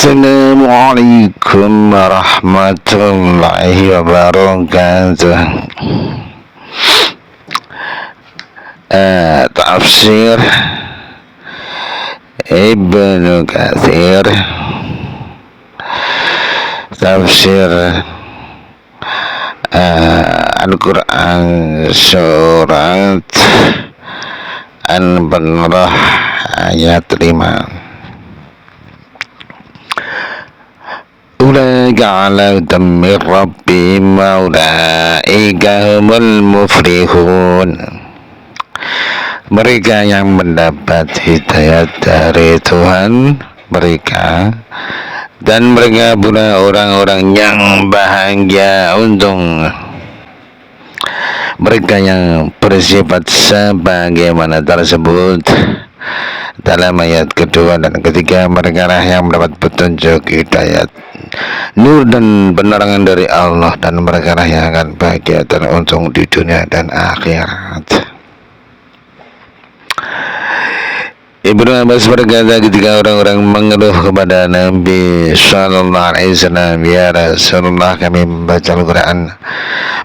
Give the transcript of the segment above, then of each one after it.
Assalamualaikum warahmatullahi wabarakatuh. Tafsir Ibnu Katsir, tafsir Al-Quran surat Al-Baqarah ayat 5. Ulaika ala hudan min rabbihim wa ulaika humul muflihun. Mereka yang mendapat hidayat dari Tuhan mereka, dan mereka pula orang-orang yang bahagia. Untung mereka yang bersifat sebagaimana tersebut dalam ayat kedua dan ketiga. Mereka lah yang mendapat petunjuk, hidayat, nur dan penerangan dari Allah, dan mereka lah yang akan bahagia dan untung di dunia dan akhirat. Ibnu Abbas berkata ketika orang-orang mengeluh kepada Nabi Sallallahu Alaihi Wasallam, "Ya Rasulullah, kami membaca Al-Quran,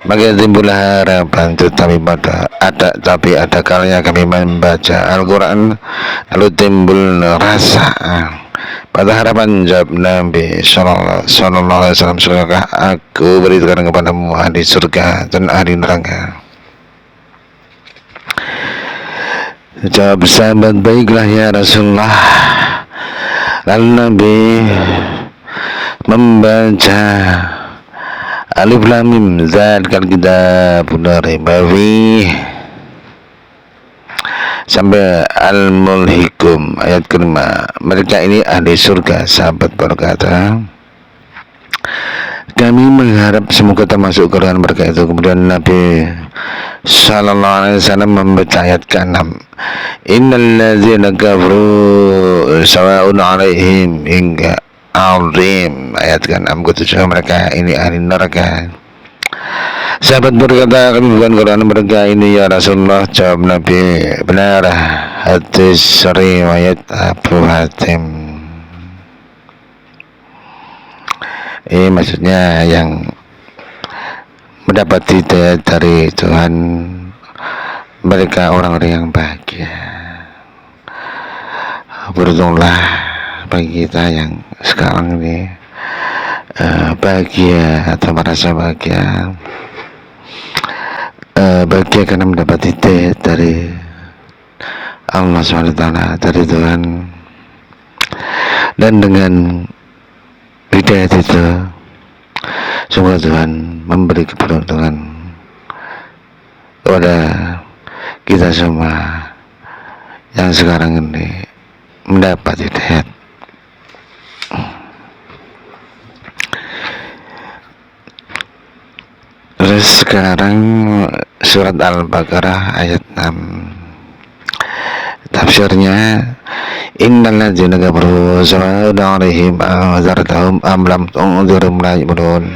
maka timbullah harapan, tetapi ada kalanya kami membaca Al-Quran lalu timbul rasa pada harapan." Jawab Nabi Sallallahu Alaihi Wasallam, "Sudahkah aku beritakan kepadamu ahli surga dan ahli neraka?" Jawab sahabat, "Baiklah ya Rasulullah." Lalu Nabi membaca Alif Lam Mim Zalikal Kitabul La Raiba Fihi sampai Al-Mulhikum ayat kelima. Mereka ini ahli surga. Sahabat berkata, "Kami mengharap semoga termasuk golongan mereka itu." Kemudian Nabi Sallallahu Alaihi Wasallam membaca ayat ke-6, "Innal ladzina kafaru sawa'un 'alaihim hingga azim." Ayat ke-6 ke-7, mereka ini ahli neraka. Sahabat berkata, "Kami bukan golongan mereka ini ya Rasulullah." Jawab Nabi, "Benar." Hadis riwayat Abu Hatim. Ini maksudnya yang mendapat hidayah dari Tuhan, mereka orang-orang yang bahagia. Beruntunglah bagi kita yang sekarang ini bahagia atau merasa bahagia, bahagia karena mendapat hidayah dari Allah SWT, dari Tuhan. Dan dengan hidayah itu semoga Tuhan memberi keberuntungan kepada kita semua yang sekarang ini mendapat hidayat. Terus sekarang surat Al-Baqarah ayat 6, tafsirnya, "Innal ladzina kafaru sawa'un 'alaihim anzartahum am lam tunzirhum la yu'minun."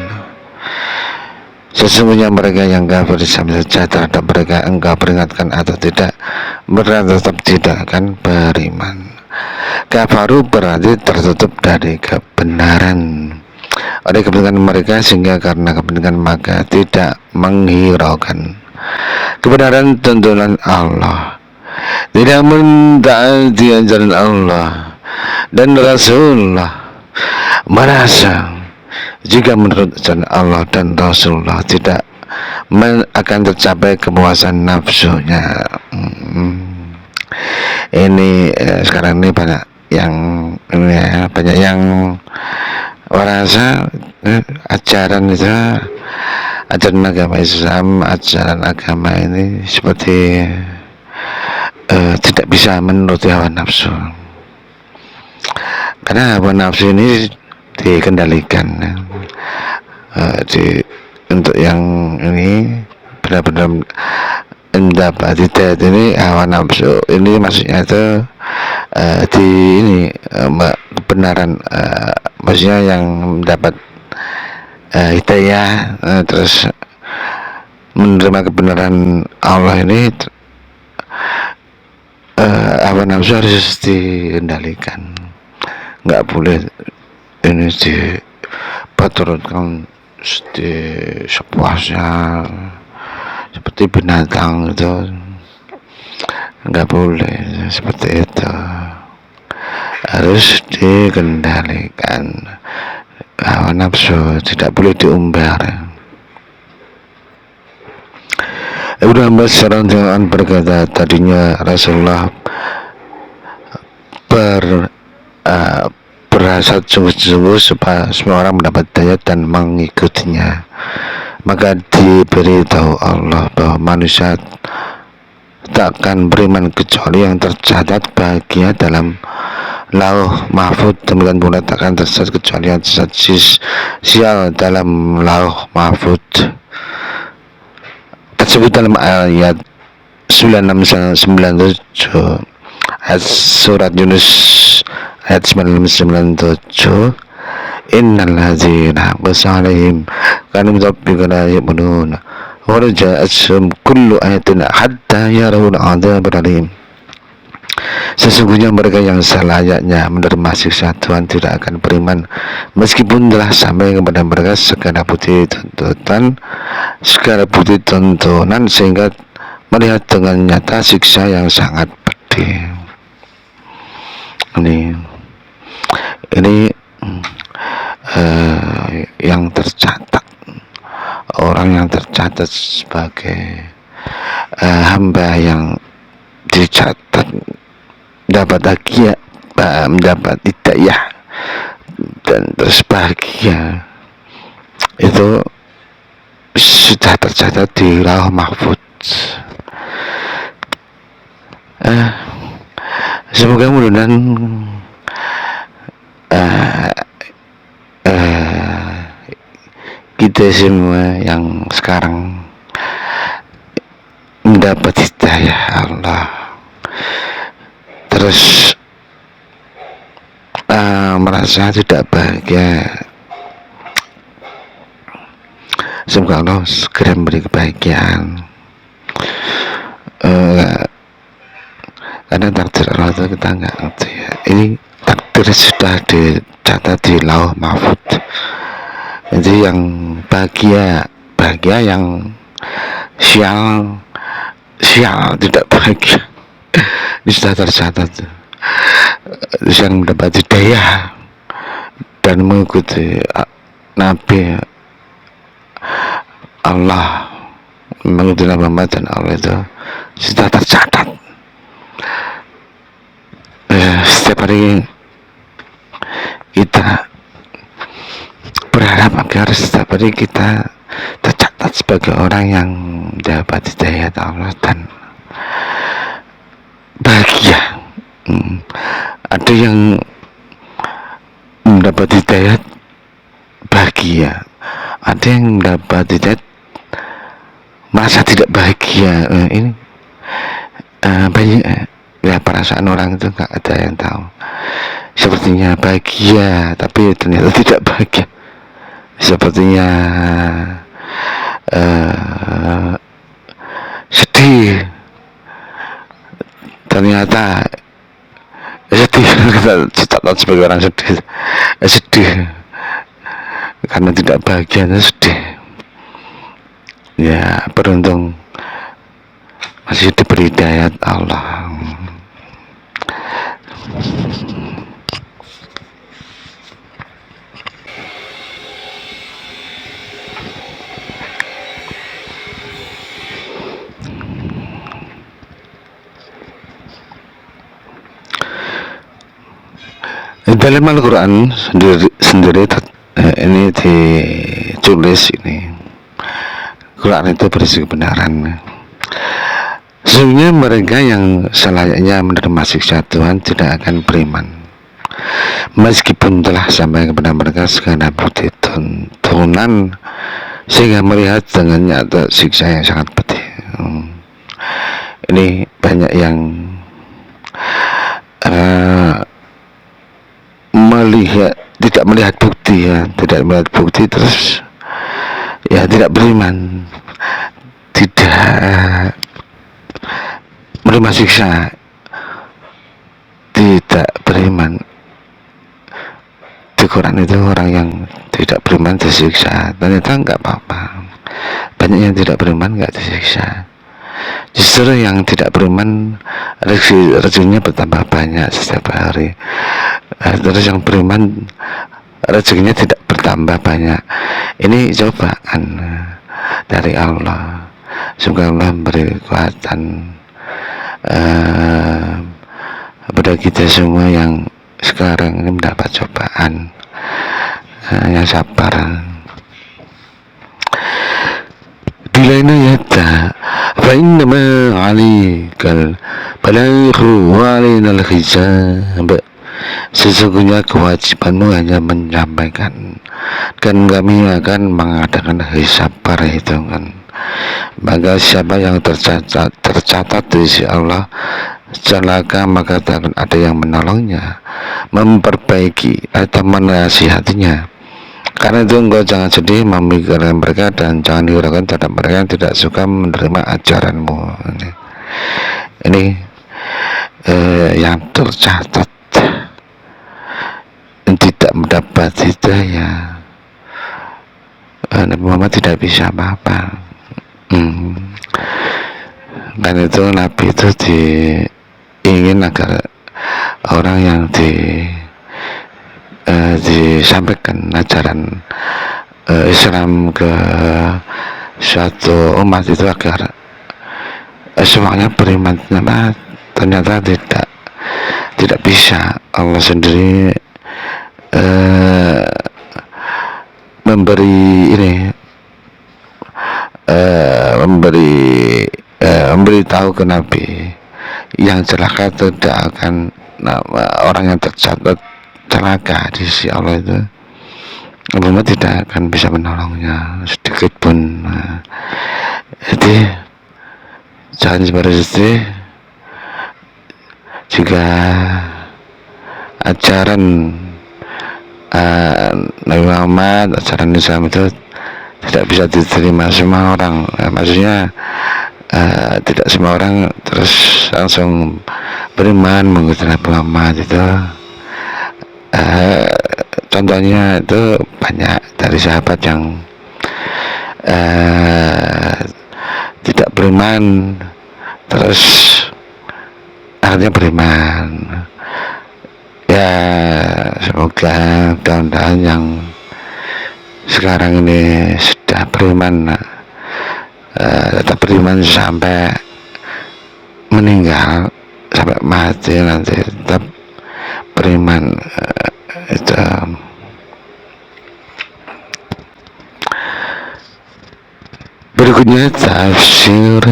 Sesungguhnya mereka yang kafir sama saja terhadap mereka engkau peringatkan atau tidak, mereka tetap tidak akan beriman. Kafaru berarti tertutup dari kebenaran oleh kepentingan mereka, sehingga karena kepentingan maka tidak menghiraukan kebenaran tuntunan Allah, tidak mentaati ajaran Allah dan Rasulullah, merasa jika menurut ajaran Allah dan Rasulullah tidak akan tercapai kepuasan nafsunya. Ini sekarang ini banyak yang banyak yang merasa ajaran itu, ajaran agama Islam, ajaran agama ini seperti tidak bisa menuruti hawa nafsu, karena hawa nafsu ini dikendalikan. Untuk yang ini benar-benar mendapat hidayat ini, hawa nafsu ini maksudnya itu kebenaran, maksudnya yang mendapat hidayah terus menerima kebenaran Allah ini, hawa nafsu harus dikendalikan, nggak boleh ini diperturutkan di sepuasnya seperti binatang itu, nggak boleh seperti itu, harus dikendalikan. Hawa nafsu tidak boleh diumbar. Ibnu Abbas radhiyallahu berkata, tadinya Rasulullah berhasrat sungguh-sungguh supaya semua orang mendapat hidayah dan mengikutinya. Maka diberitahu Allah bahwa manusia takkan beriman kecuali yang tercatat bahagia dalam lauh mahfud, demikian pula takkan tersesat kecuali yang tersesat sial dalam lauh mahfud. Tersebut dalam ayat 9697 ayat surat Yunus ayat 997, innal ladzina qasalihim kanu rabbika yu'minun wa ja'atuhum kullu ayatin hatta yarawul 'adzabal alim. Sesungguhnya mereka yang selayaknya menerima siksa Tuhan tidak akan beriman meskipun telah sampai kepada mereka segala bukti tuntunan sehingga melihat dengan nyata siksa yang sangat pedih. Ini yang tercatat, orang yang tercatat sebagai hamba yang dicatat dapat bahagia, mendapat hidayah dan terus bahagia, itu sudah tercatat di lauh mahfud. Semoga mudah-mudahan kita semua yang sekarang mendapat hidayah Allah, terus merasa tidak bahagia, semoga Allah segera memberi kebahagiaan. Karena takdir Allah itu kita nggak ngerti ya. Ini takdir sudah dicatat di lauh mahfud. Jadi yang bahagia yang sial tidak bahagia ini sudah tercatat. Yang mendapat hidayah dan mengikuti Nabi Allah, mengikuti Nabi Muhammad dan Allah itu sudah tercatat. Setiap hari kita berharap agar setiap hari kita tercatat sebagai orang yang dapat hidayah Allah dan bahagia. Ada yang mendapat hidayah bahagia, ada yang mendapat hidayah merasa tidak bahagia. Ini banyak ya, perasaan orang itu nggak ada yang tahu. Sepertinya bahagia tapi ternyata tidak bahagia. Sepertinya sedih ternyata sedih. Kita catat sebagai orang sedih karena tidak bahagia, sedih. Ya, beruntung masih diberi hidayah Allah. Dalam Al-Quran sendiri ini ditulis, ini Quran itu berisi kebenaran. Sesungguhnya mereka yang selayaknya menerima siksa Tuhan tidak akan beriman meskipun telah sampai kepada mereka segala bukti tuntunan sehingga melihat dengan nyata siksa yang sangat pedih. Ini banyak yang tidak melihat bukti terus ya tidak beriman, tidak menerima siksa, tidak beriman, di Quran itu orang yang tidak beriman disiksa, ternyata nggak apa-apa, banyak yang tidak beriman nggak disiksa. Justru yang tidak beriman rezekinya bertambah banyak setiap hari. Terus yang beriman rezekinya tidak bertambah banyak. Ini cobaan dari Allah. Semoga Allah beri kekuatan kepada kita semua yang sekarang ini mendapat cobaan, yang sabar. Di lain ayat, فإنما عليك البلاغ وعلينا الحساب. Sesungguhnya kewajibanmu hanya menyampaikan, dan kami akan mengadakan hisab perhitungan. Maka siapa yang tercatat di sisi Allah celaka, maka tak akan ada yang menolongnya, memperbaiki atau menasihatinya. Karena itu engkau jangan sedih memikirkan mereka, dan jangan hiraukan terhadap mereka yang tidak suka menerima ajaranmu. Ini yang tercatat yang tidak mendapat hidayah, Nabi Muhammad tidak bisa apa-apa. Dan itu Nabi itu ingin agar orang yang disampaikan ajaran Islam ke suatu umat itu agar semuanya beriman. Ternyata tidak bisa. Allah sendiri memberi tahu ke Nabi yang celaka tidak akan orang yang tercatat celaka di sisi Allah itu, Allah tidak akan bisa menolongnya sedikit pun. Jadi jangan seperti itu. Jika ajaran Nabi Muhammad, ajaran Islam itu tidak bisa diterima semua orang, maksudnya tidak semua orang terus langsung beriman mengikuti Nabi Muhammad itu. Contohnya itu banyak dari sahabat yang tidak beriman terus akhirnya beriman. Ya semoga mudah-mudahan yang sekarang ini sudah beriman tetap beriman sampai meninggal, sampai mati nanti tetap beriman. Itu berikutnya tafsir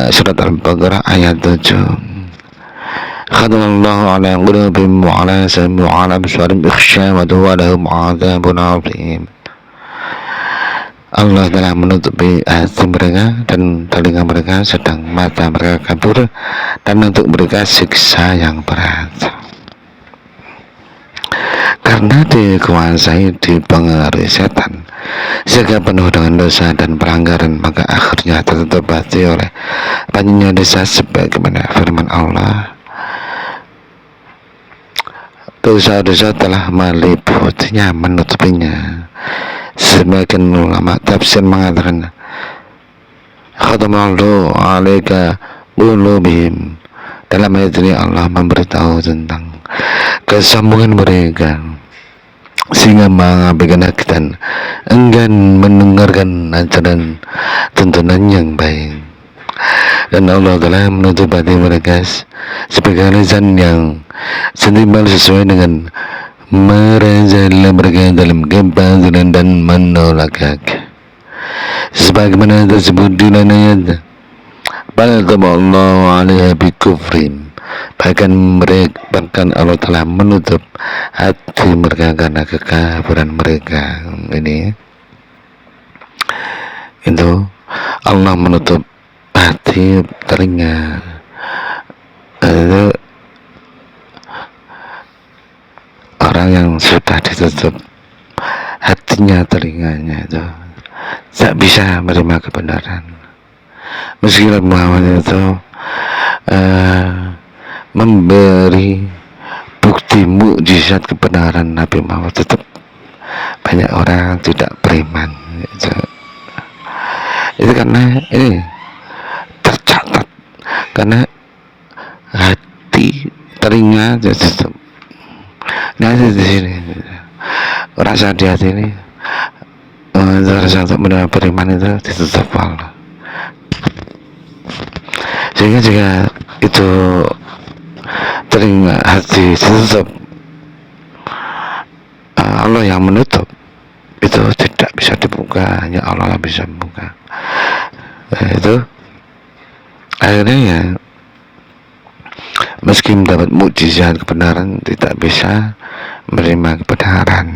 surat Al-Baqarah ayat 7. Khatamallahu ala qulubihim wa ala sam'ihim wa ala absarihim ghishawa wa lahum 'adzabun 'adzim. Allah telah menutupi hati mereka dan telinga mereka, sedang mata mereka kabur, dan untuk mereka siksa yang berat. Karena dikuasai, dipengaruhi setan sehingga penuh dengan dosa dan pelanggaran, maka akhirnya tertutup hati oleh banyaknya dosa, sebagaimana firman Allah, dosa-dosa telah meliputinya, menutupinya. Sebagian ulama tafsir mengatakan khatamallahu alaika qulubihim. Dalam ayat ini Allah memberitahu tentang kesombongan mereka sehingga mengabaikan hak dan enggan mendengarkan ajaran tuntunan yang baik. Dan Allah telah menutup hati mereka sebagai lisan yang sentimbal sesuai dengan merajalela mereka dalam kebatilan dan menolak hak, sebagaimana tersebut di dalam ayat bal taballahu alaiha bikufrim. Bahkan Allah telah menutup hati mereka karena kekafiran mereka. Ini itu Allah menutup hati, telinga. Itu orang yang sudah ditutup hatinya, telinganya, itu tak bisa menerima kebenaran. Meski Nabi Muhammad itu memberi bukti mukjizat kebenaran Nabi Muhammad, tetap banyak orang tidak beriman. Itu karena ini tercatat, karena hati, telinga tutup. Nah di sini rasa di hati ini, rasa untuk menerima beriman itu ditutup Allah. Sehingga jika itu telinga hati ditutup, Allah yang menutup, itu tidak bisa dibuka, hanya Allah yang bisa membuka. Itu akhirnya ya, meski mendapat mukjizat kebenaran, tidak bisa menerima kebenaran.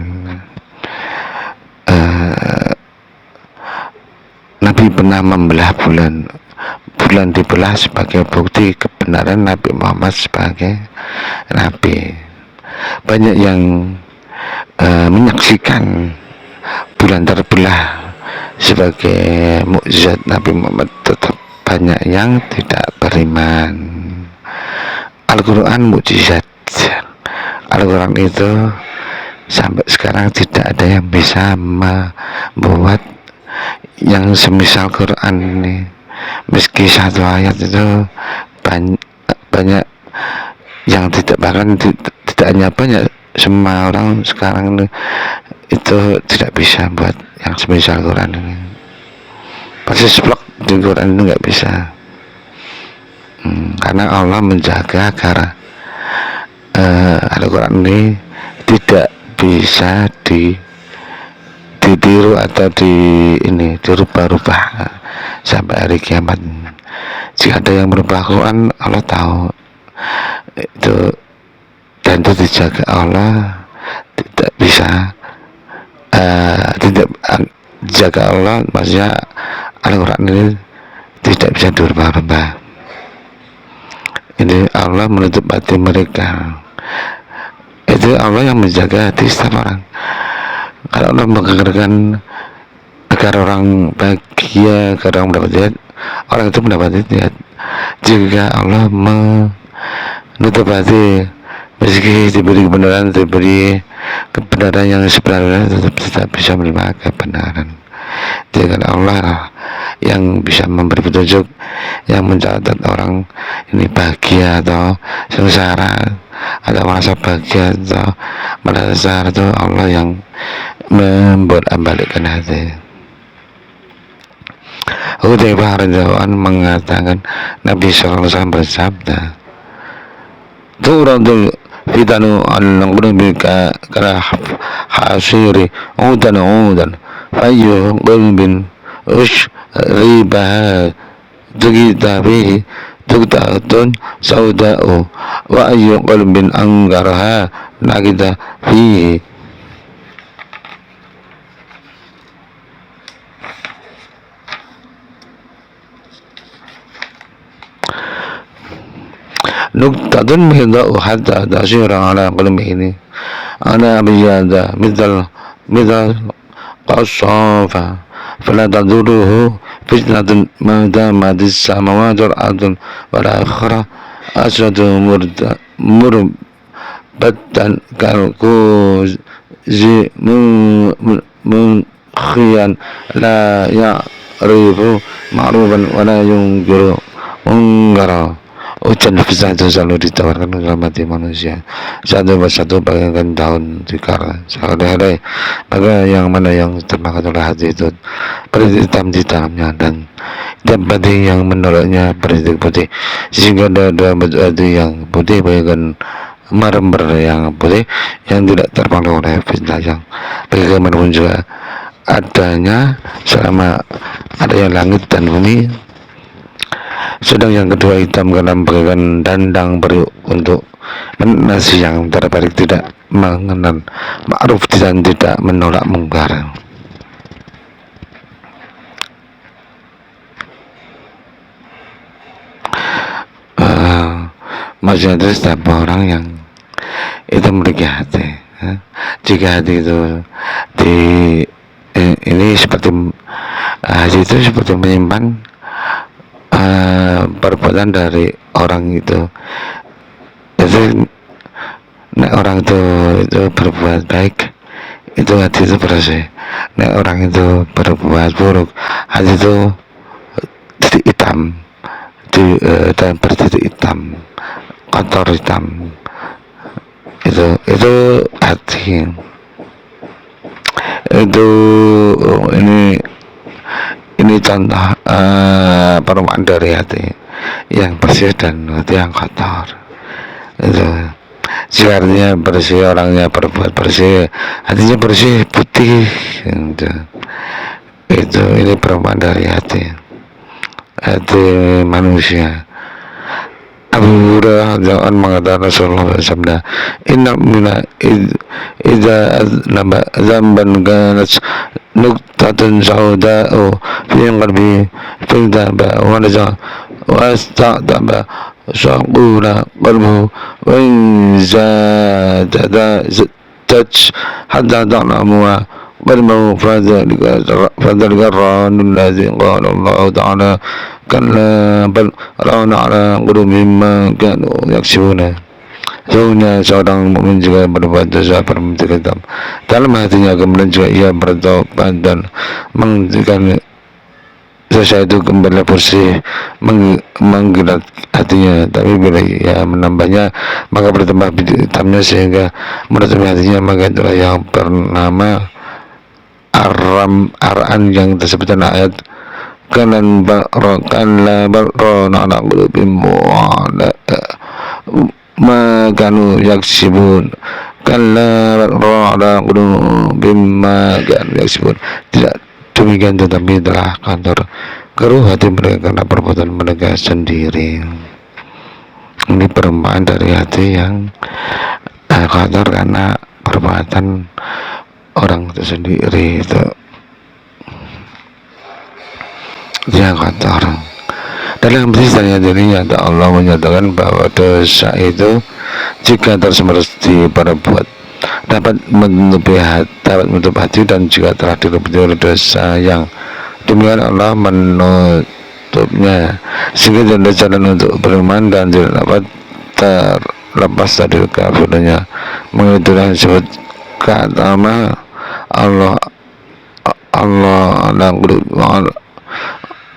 Nabi pernah membelah bulan dibelah sebagai bukti kebenaran Nabi Muhammad sebagai Nabi. Banyak yang menyaksikan bulan terbelah sebagai mukjizat Nabi Muhammad, tetap banyak yang tidak beriman. Al-Quran mukjizat. Al-Quran itu sampai sekarang tidak ada yang bisa membuat yang semisal Quran ini. Meski satu ayat itu banyak yang tidak, bahkan tidak hanya banyak, semua orang sekarang itu tidak bisa buat yang semisal Quran ini. Persis blok di Quran itu nggak bisa. Karena Allah menjaga agar Al-Quran ini tidak bisa ditiru atau dirubah-rubah sampai hari kiamat. Jika ada yang merubah Quran, Allah tahu itu, dan itu dijaga Allah, tidak bisa tidak dijaga Allah, maksudnya Al-Quran ini tidak bisa dirubah-rubah. Ini Allah menutup hati mereka. Itu Allah yang menjaga hati setiap orang. Kalau Allah mengeluarkan agar orang bahagia, agar orang mendapat hidayat, orang itu mendapat hidayat. Jika Allah menutup hati, meski diberi kebenaran, yang sebenarnya, tetap tidak bisa menerima kebenaran. Dengan Allah yang bisa memberi petunjuk, yang mencatat orang ini bahagia atau sengsara, atau merasa bahagia atau merasa sengsara, itu Allah yang membuat membalikkan hati. Hudzaifah radhiyallahu anhu mengatakan, Nabi sallallahu alaihi wasallam bersabda, turadul fitanu al-qulubi kala hasiri udan fayyu qalbin ribaha tukita bihi tuktatun sauda'u wa ayyu qalbin anggarha nakita fihi. Nuktatun mihda'u hatta tasira ala qalbi ini ana biyada mithal qasafa fala taduruhu fitnatun ma damadis samawati wal ardun wal akhirah asratu murbatan kalkuzi munkhiyan la ya'rifu ma'rufan wa la yunkiru munkara. Hujan besar itu selalu ditawarkan dalam hati manusia, satu persatu bagaikan daun tikar sehari-hari. Maka yang mana yang termakan oleh hati itu beritik hitam di dalamnya, dan hati yang menolaknya beritik putih, sehingga ada hati yang putih bagaikan merember yang putih yang tidak terpengaruh oleh fitnah, yang bagaimanapun juga adanya selama adanya langit dan bumi. Sedang yang kedua hitam karena bagaikan dandang periuk untuk nasi yang terbalik, tidak mengenal ma'ruf dan tidak menolak mungkar. Maksudnya itu setiap orang yang itu memiliki hati. Jika hati itu ini seperti hati itu seperti menyimpan perbuatan dari orang itu nek orang itu berbuat baik, itu hati itu bersih. Nek orang itu berbuat buruk, hati itu titik hitam, dan bertitik hitam, kotor hitam. Itu hati itu. Ini contoh perumpamaan dari hati yang bersih dan hati yang kotor. Itu jika artinya bersih, orangnya berbuat bersih, hatinya bersih, putih. Itu ini perumpamaan dari hati manusia. Abu Hurairah jangan mengatakan Rasulullah sabda, Inna mina idza aznaba zamban kanat nuqtatun sauda'u fi qalbi fintaba wa naza wa asta'taba saqula qalbu wa in zada taj hatta ta'lamu qalbu fadzalika ranul ladzi qala Allah ta'ala kalla bal rana ala qulubihim ma kanu yaksibuna. Sesungguhnya seorang mukmin juga berbuat dosa berbentuk hitam dalam hatinya, kemudian juga ia bertobat dan menghentikan dosa itu kembali bersih menggilat hatinya, tapi bila ia menambahnya maka bertambah hitamnya sehingga menutupi hatinya, maka itulah yang bernama aran yang tersebut dalam ayat kanan barona ala qulubihim ma kanu yaksibun. Kalla ala qulubihim ma kanu yaksibun. Tidak demikian, tetapi telah kotor keruh hati mereka karena perbuatan mereka sendiri. Ini perumpamaan dari hati yang kotor karena perbuatan orang itu sendiri, itu yang kotor. Dalam hadisnya dirinya Allah menyatakan bahwa dosa itu jika terus menerus diperbuat dapat menutupi hati, dan jika telah dilupakan oleh dosa yang demikian Allah menutupnya sehingga tidak ada jalan untuk beriman dan tidak dapat terlepas dari kekafirannya. Mengitulah disebut kata Allah ala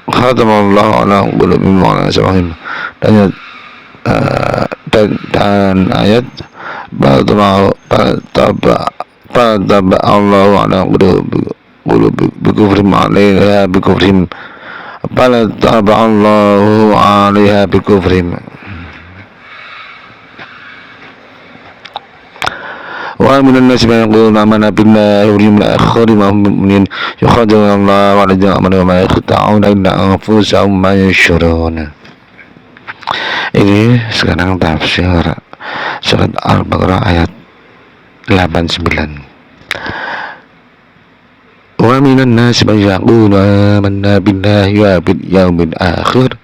khatamallahu ala qulubihim wa ala sam'ihim, dan ayat taba Allahu ala qulubihim alaiha bikufrihim taba Allahu alaiha bikufrihim. Wa minan nasi man yaqulu amanna billahi wal yawmil akhir wa hum mu'minun yukhadi'una Allah wa la ya'lamu ma yakhta'una illa anfusahum ma yashurun. Ini sekarang tafsir surat Al-Baqarah ayat 89. Wa minan nasi man yaqulu amanna billahi wa bil yawmil akhir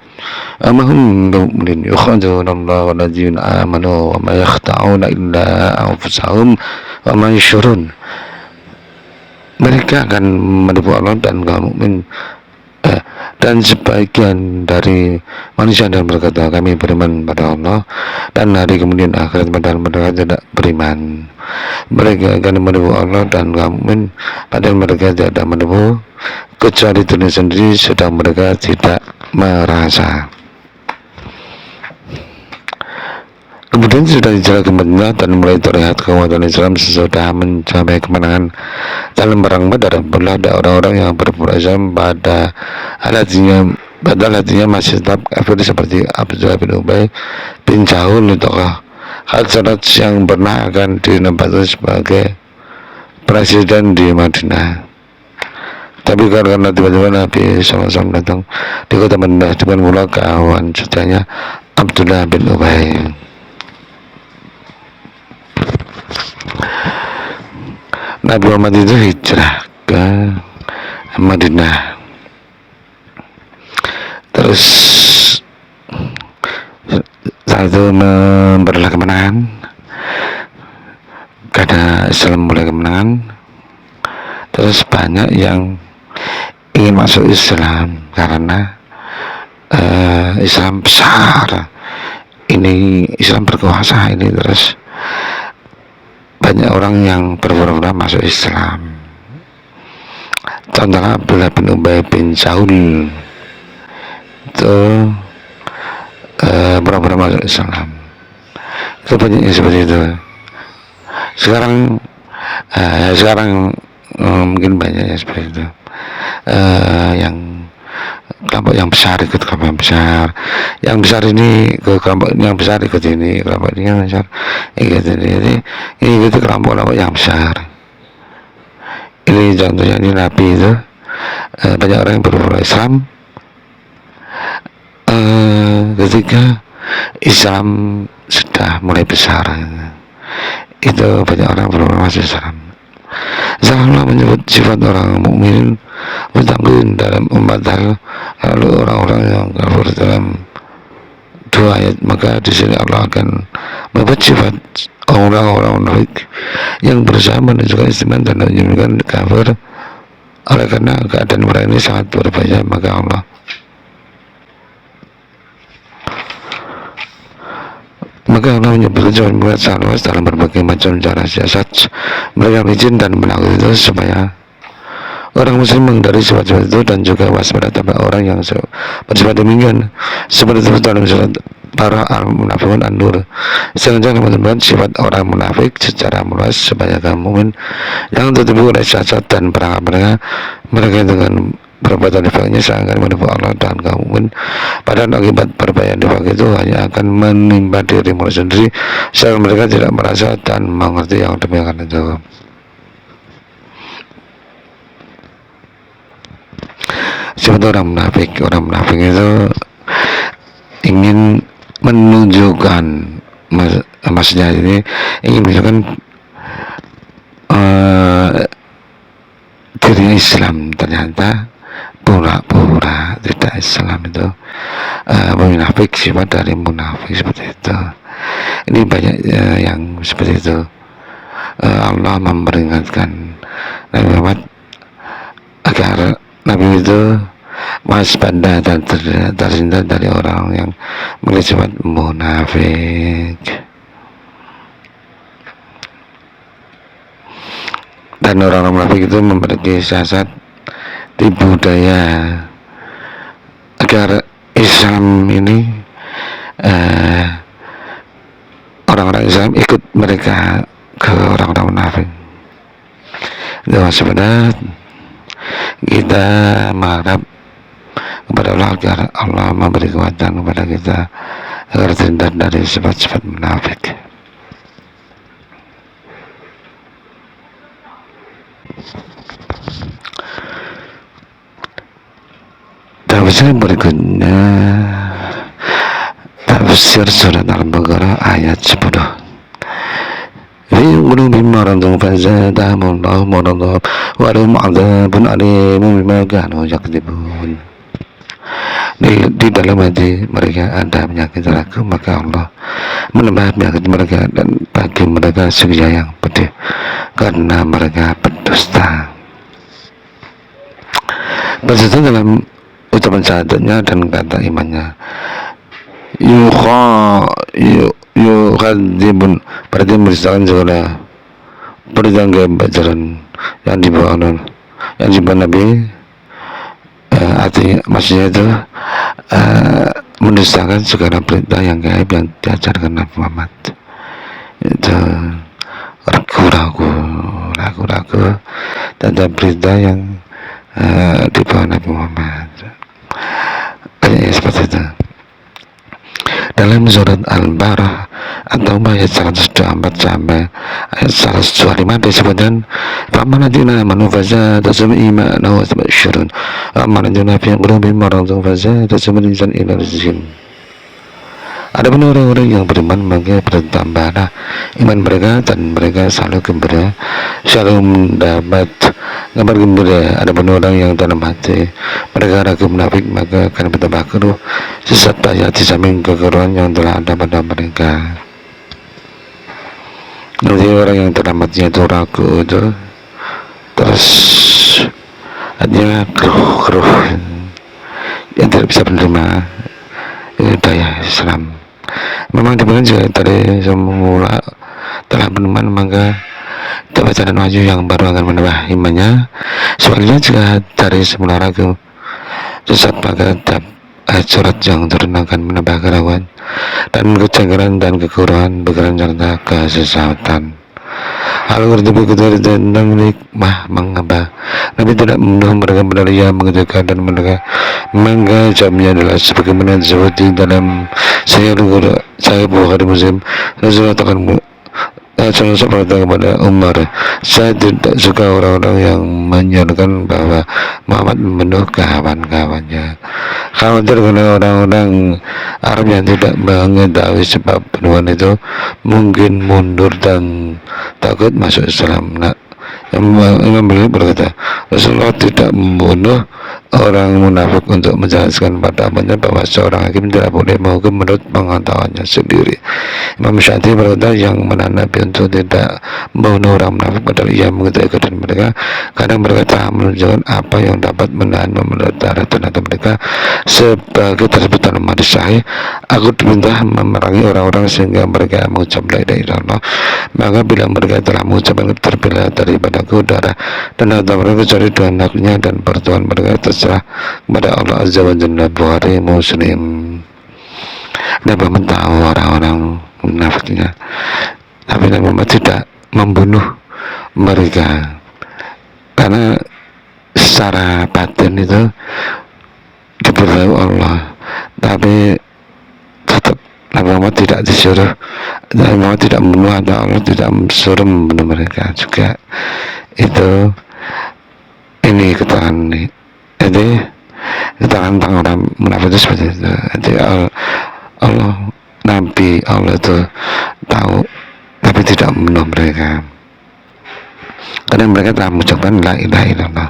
amahum mu'minin yukhadi'una Allah wa ladzina amanu wa ma yakhta'una illa anfusahum wa ma yashurun. Mereka akan menipu Allah dan kaum mukmin, dan sebagian dari manusia dan berkata kami beriman pada Allah dan hari kemudian akhirat, padahal mereka tidak beriman. Mereka akan menipu Allah dan kaum mukmin, padahal mereka tidak menipu kecuali diri sendiri, sedang mereka tidak merasa. Kemudian sudah dijalankan ke Madinah dan mulai terlihat kekuatan Islam sesudah mencapai kemenangan dalam perang Badar. Pula ada orang-orang yang berpura Islam pada hatinya masih tetap kafir, seperti Abdullah bin Ubay bin Jahul, tokoh Khazraj yang pernah akan dinempatkan sebagai presiden di Madinah. Tapi karena tiba-tiba Nabi SAW datang di kota Madinah dengan pula kawan setianya Abdullah bin Ubay. Nabi Muhammad itu hijrah ke Madinah, terus saat itu memperoleh kemenangan karena Islam mulai kemenangan. Terus banyak yang ingin masuk Islam karena Islam besar ini, Islam berkuasa ini. Terus banyak orang yang berpura-pura masuk Islam. Contohnya Abdullah bin Ubay bin Saul itu pura-pura masuk Islam. Itu banyak yang seperti itu. Sekarang mungkin banyak yang seperti itu. Yang kelompok yang besar ikut kelompok yang besar ini ke kelompok yang besar ikut ini, kelompok ini yang besar ikut ini itu kelompok yang besar. Ini contohnya, ini Nabi itu banyak orang yang berpura Islam ketika Islam sudah mulai besar, itu banyak orang berpura masuk Islam. Allah menyebut sifat orang mukmin bertanggung dalam 4 hal, lalu orang-orang yang kafir dalam 2 ayat. Maka di sini Allah akan membuat sifat orang-orang munafik yang berusaha menunjukkan istimewa dan menyembunyikan kafir. Oleh karena keadaan mereka ini sangat berbahaya, maka Allah menyebutkan jalan buat salwas dalam berbagai macam cara siasat. Mereka izin dan menakut itu supaya orang muslim menghindari sifat-sifat itu dan juga waspada terhadap orang yang bersifat demikian. Seperti itu dalam surat para al-munafiqun an-nur. Sengaja menunjukkan sifat orang munafik secara meluas supaya kaum mukmin yang tertipu oleh siasat dan perangkap mereka dengan perbuatan nifaknya seakan menipu Allah dan kaum mukmin. Padahal akibat perbuatan nifak itu hanya akan menimpa diri mereka sendiri, sehingga mereka tidak merasa dan mengerti yang demikian itu. Seperti orang munafik itu ingin menunjukkan, maksudnya ini ingin menunjukkan dirinya Islam, ternyata pura-pura tidak Islam. Itu munafik, sifat dari munafik seperti itu. Ini banyak yang seperti itu. Allah memperingatkan Nabi Muhammad agar Nabi itu waspada dan terhindar dari orang yang memiliki sifat munafik. Dan orang munafik itu memiliki siasat tipu daya agar Islam ini orang-orang Islam ikut mereka ke orang-orang munafik. Itu waspada. Kita mengharap kepada Allah agar Allah memberi kekuatan kepada kita agar terhindar dari sifat-sifat munafik. Tafsir berikutnya, tafsir surat Al-Baqarah ayat 10. قلوبهم مرض فزادهم الله مرضا ولهم عذاب أليم بما كانوا يكذبون. Di dalam hati mereka ada penyakit ragu, maka Allah menambah penyakit mereka, dan bagi mereka siksa yang pedih karena mereka berdusta. Berserta dalam ucapan syahadatnya dan kata imannya, yukhadzibun, berarti mendustakan segala berita kebenaran yang dibawa Nabi. Artinya maksudnya itu mendustakan segala berita yang gaib yang diajarkan Nabi Muhammad. Itu ragu-ragu tentang berita yang dibawa Nabi Muhammad. Seperti itu. Dalam surat Al-Baqarah atau ayat 124 sampai ayat 125 disebutkan, "Famanadzina amanu fazadatuhum imanan wa tabashshirun, amanadzina fi qulubihim maradun fazadatuhum rijsan ila rijsihim." Adapun orang-orang yang beriman, maka bertambahlah iman mereka dan mereka selalu gembira, selalu mendapat kabar gembira. Adapun orang yang dalam hati mereka ragu munafik, maka akan bertambah keruh sesat daya di samping kekeruhan yang telah ada pada mereka. Jadi orang yang dalam hatinya itu ragu itu terus hatinya keruh yang tidak bisa menerima daya Islam. Memang demikian juga dari semula telah beriman, maka Dapat jalan maju yang baru akan menambah imannya. Sebaliknya jika dari semula ragu, sesat maka surat yang turun akan menambah keraguan dan kecengkeran dan kekurangan pikiran serta kesesatan. Hal bertubuh kita tentang nikmah mengapa Nabi tidak memenuhi mereka benar yang mengatakan dan mereka menggajamnya adalah sebagaimana disebut di dalam Sahih Bukhari Muslim. Rasulullah berkata kepada Umar, saya tidak suka orang-orang yang menyatakan bahwa Muhammad membunuh kawan-kawannya. Khawatir karena orang-orang Arab yang tidak mengetahui sebab penuhan itu mungkin mundur dan takut masuk Islam. Imam Malik berkata, Rasulullah tidak membunuh orang munafik untuk menjelaskan pada umatnya bahwa seorang hakim tidak boleh menghukum menurut pengetahuannya sendiri. Imam Syafi'i berkata, yang menahan Nabi untuk tidak membunuh orang munafik padahal ia mengetahui keadaan mereka, karena mereka telah menunjukkan apa yang dapat menahan memelihara tenaga mereka. Sebagai tersebut dalam hadis sahih, aku diminta memerangi orang-orang sehingga mereka mengucap la ilaha illallah, maka bila mereka telah mengucapkan terbelah daripadaku darah dan harta mereka kecuali dengan haknya dan pertuan mereka terserah kepada Allah Azza wa Jalla. Bukhari Muslim. Nabi Muhammad tahu orang-orang munafiknya, tapi Nabi Muhammad tidak membunuh mereka karena secara batin itu diberitahu Allah, tapi tetap Nabi Muhammad tidak disuruh, Nabi Muhammad tidak membunuh atau Allah tidak disuruh membunuh mereka juga. Itu ini keterangan ini. Jadi keterangan tentang orang munafik itu seperti itu. Jadi Allah Nabi Allah itu tahu tapi tidak membunuh mereka karena mereka telah mengucapkan la ilaha illallah.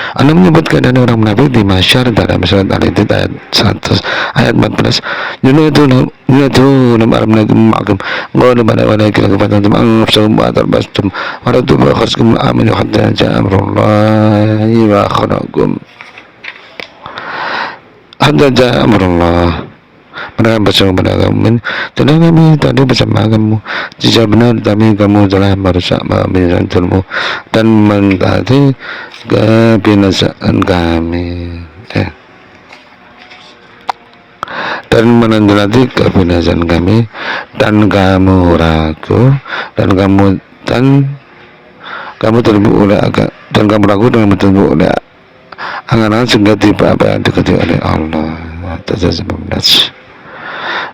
Allah menyebut keadaan orang munafik di masyar dalam surat Al-Hadid ayat 14. Yunaduna ma'akum qawlu bala walakin kafatum anfusahum wa tarbastum wa radu bi khaskum aminu hatta ja'a amrullahi wa akhrakum hatta ja'a amrullah. Mereka bersama kepada kamu, dan kami tadi bersama kamu. Jika benar kami kamu telah merusak pemerintahanmu dan mentaati kebinasaan kami, dan menanti kebinasaan kami, dan kamu ragu dan kamu tertipu oleh dan kamu ragu dengan tertipu oleh angan-angan sehingga tiba apa yang dikehendaki oleh Allah.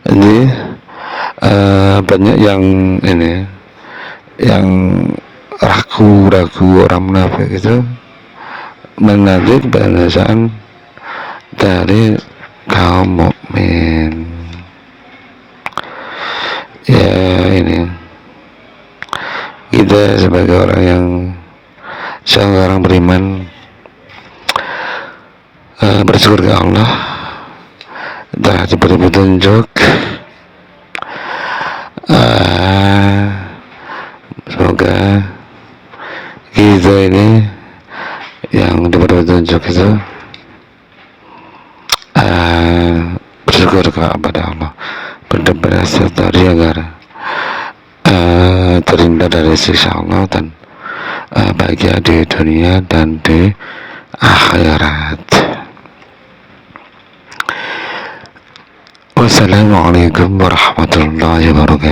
Jadi banyak yang ini yang ragu-ragu orang munafik itu menanti kebinasaan dari kaum mukmin. Ya ini kita sebagai orang yang seorang beriman bersyukur ke Allah telah diberi petunjuk. Semoga kita ini yang diberi petunjuk itu bersyukur kepada Allah, berdoa dari agar terhindar dari siksa Allah dan bahagia di dunia dan di akhirat. Wassalamualaikum warahmatullahi wabarakatuh.